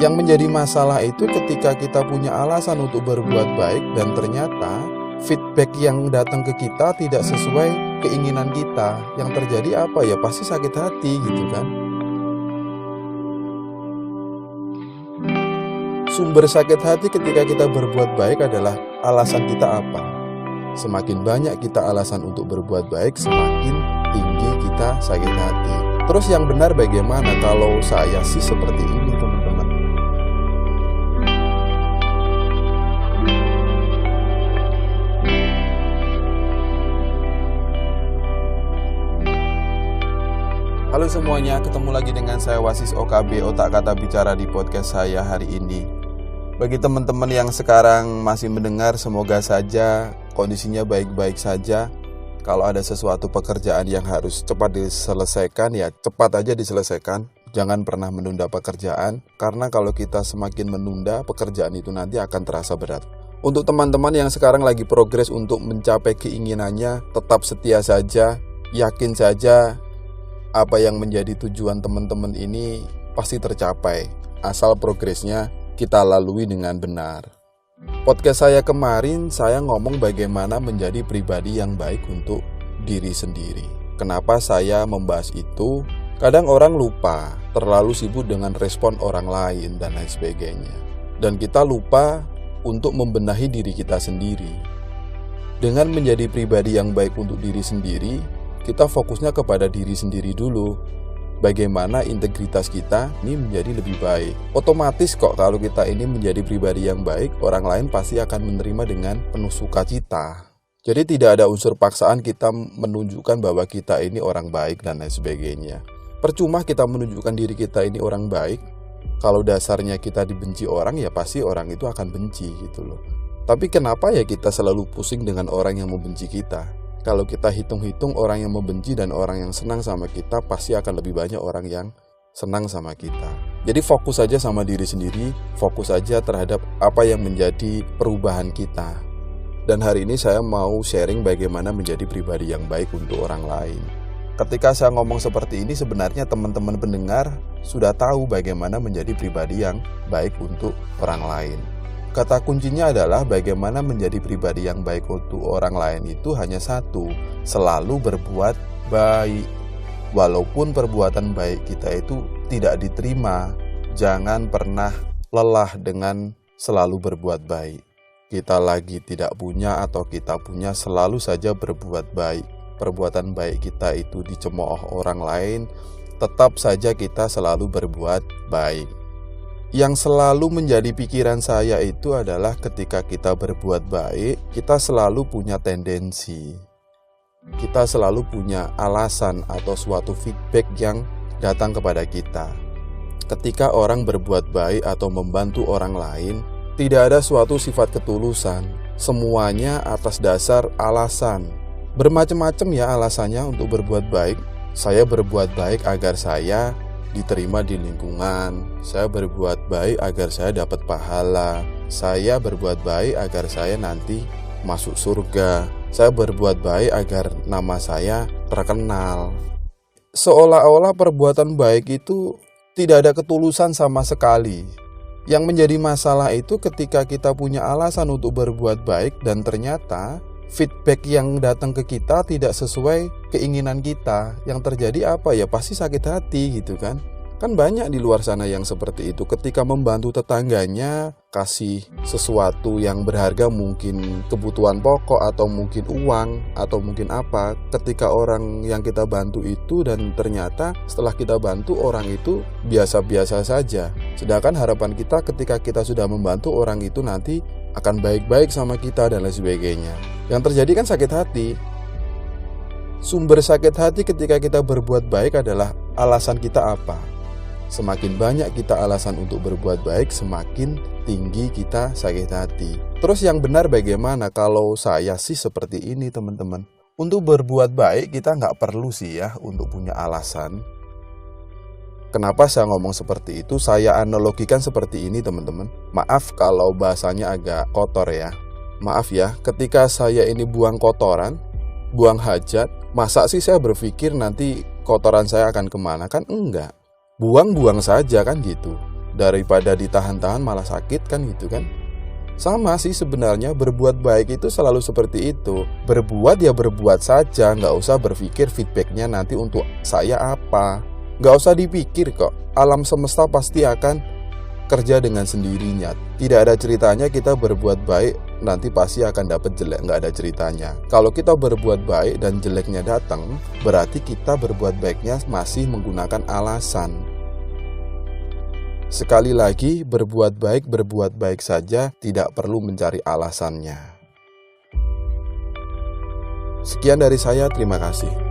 Yang menjadi masalah itu ketika kita punya alasan untuk berbuat baik dan ternyata feedback yang datang ke kita tidak sesuai keinginan kita. Yang terjadi apa ya? Pasti sakit hati gitu kan. Sumber sakit hati ketika kita berbuat baik adalah alasan kita apa? Semakin banyak kita alasan untuk berbuat baik, semakin tinggi kita sakit hati. Terus yang benar bagaimana? Kalau saya sih seperti ini teman-teman. Halo semuanya, ketemu lagi dengan saya Wasis OKB, Otak Kata Bicara di podcast saya hari ini. Bagi teman-teman yang sekarang masih mendengar, semoga saja kondisinya baik-baik saja. Kalau ada sesuatu pekerjaan yang harus cepat diselesaikan, ya cepat aja diselesaikan. Jangan pernah menunda pekerjaan, karena kalau kita semakin menunda, pekerjaan itu nanti akan terasa berat. Untuk teman-teman yang sekarang lagi progres untuk mencapai keinginannya, tetap setia saja, yakin saja apa yang menjadi tujuan teman-teman ini pasti tercapai, asal progresnya kita lalui dengan benar. Podcast saya kemarin, saya ngomong bagaimana menjadi pribadi yang baik untuk diri sendiri. Kenapa saya membahas itu? Kadang orang lupa, terlalu sibuk dengan respon orang lain dan lain sebagainya. Dan kita lupa untuk membenahi diri kita sendiri. Dengan menjadi pribadi yang baik untuk diri sendiri, kita fokusnya kepada diri sendiri dulu. Bagaimana integritas kita ini menjadi lebih baik. Otomatis kok kalau kita ini menjadi pribadi yang baik, orang lain pasti akan menerima dengan penuh sukacita. Jadi tidak ada unsur paksaan kita menunjukkan bahwa kita ini orang baik dan lain sebagainya. Percuma kita menunjukkan diri kita ini orang baik, kalau dasarnya kita dibenci orang, ya pasti orang itu akan benci gitu loh. Tapi kenapa ya kita selalu pusing dengan orang yang membenci kita? Kalau kita hitung-hitung, orang yang membenci dan orang yang senang sama kita pasti akan lebih banyak orang yang senang sama kita. Jadi fokus saja sama diri sendiri, fokus saja terhadap apa yang menjadi perubahan kita. Dan hari ini saya mau sharing bagaimana menjadi pribadi yang baik untuk orang lain. Ketika saya ngomong seperti ini, sebenarnya teman-teman pendengar sudah tahu bagaimana menjadi pribadi yang baik untuk orang lain. Kata kuncinya adalah bagaimana menjadi pribadi yang baik untuk orang lain itu hanya satu, selalu berbuat baik. Walaupun perbuatan baik kita itu tidak diterima, jangan pernah lelah dengan selalu berbuat baik. Kita lagi tidak punya atau kita punya, selalu saja berbuat baik. Perbuatan baik kita itu dicemooh orang lain, tetap saja kita selalu berbuat baik. Yang selalu menjadi pikiran saya itu adalah ketika kita berbuat baik, kita selalu punya tendensi. Kita selalu punya alasan atau suatu feedback yang datang kepada kita. Ketika orang berbuat baik atau membantu orang lain, tidak ada suatu sifat ketulusan. Semuanya atas dasar alasan. Bermacam-macam ya alasannya untuk berbuat baik. Saya berbuat baik agar saya diterima di lingkungan. Saya berbuat baik agar saya dapat pahala. Saya berbuat baik agar saya nanti masuk surga. Saya berbuat baik agar nama saya terkenal. Seolah-olah perbuatan baik itu tidak ada ketulusan sama sekali. Yang menjadi masalah itu ketika kita punya alasan untuk berbuat baik dan ternyata feedback yang datang ke kita tidak sesuai keinginan kita. Yang terjadi apa ya? Pasti sakit hati gitu kan. Kan banyak di luar sana yang seperti itu. Ketika membantu tetangganya, kasih sesuatu yang berharga, mungkin kebutuhan pokok atau mungkin uang atau mungkin apa. Ketika orang yang kita bantu itu dan ternyata setelah kita bantu orang itu biasa-biasa saja. Sedangkan harapan kita ketika kita sudah membantu orang itu nanti akan baik-baik sama kita dan lain sebagainya. Yang terjadi kan sakit hati. Sumber sakit hati ketika kita berbuat baik adalah alasan kita apa. Semakin banyak kita alasan untuk berbuat baik, semakin tinggi kita sakit hati. Terus yang benar bagaimana? Kalau saya sih seperti ini teman-teman. Untuk berbuat baik kita nggak perlu sih ya untuk punya alasan. Kenapa saya ngomong seperti itu? Saya analogikan seperti ini teman-teman. Maaf kalau bahasanya agak kotor ya. Maaf ya, ketika saya ini buang kotoran, buang hajat, masa sih saya berpikir nanti kotoran saya akan kemana? Kan enggak. Buang-buang saja kan gitu. daripada ditahan-tahan malah sakit kan gitu kan. Sama sih sebenarnya, berbuat baik itu selalu seperti itu. Berbuat ya berbuat saja, nggak usah berpikir feedbacknya nanti untuk saya apa. Nggak usah dipikir kok, alam semesta pasti akan kerja dengan sendirinya. Tidak ada ceritanya kita berbuat baik nanti pasti akan dapat jelek, nggak ada ceritanya. Kalau kita berbuat baik dan jeleknya datang, berarti kita berbuat baiknya masih menggunakan alasan. Sekali lagi, berbuat baik saja, tidak perlu mencari alasannya. Sekian dari saya, terima kasih.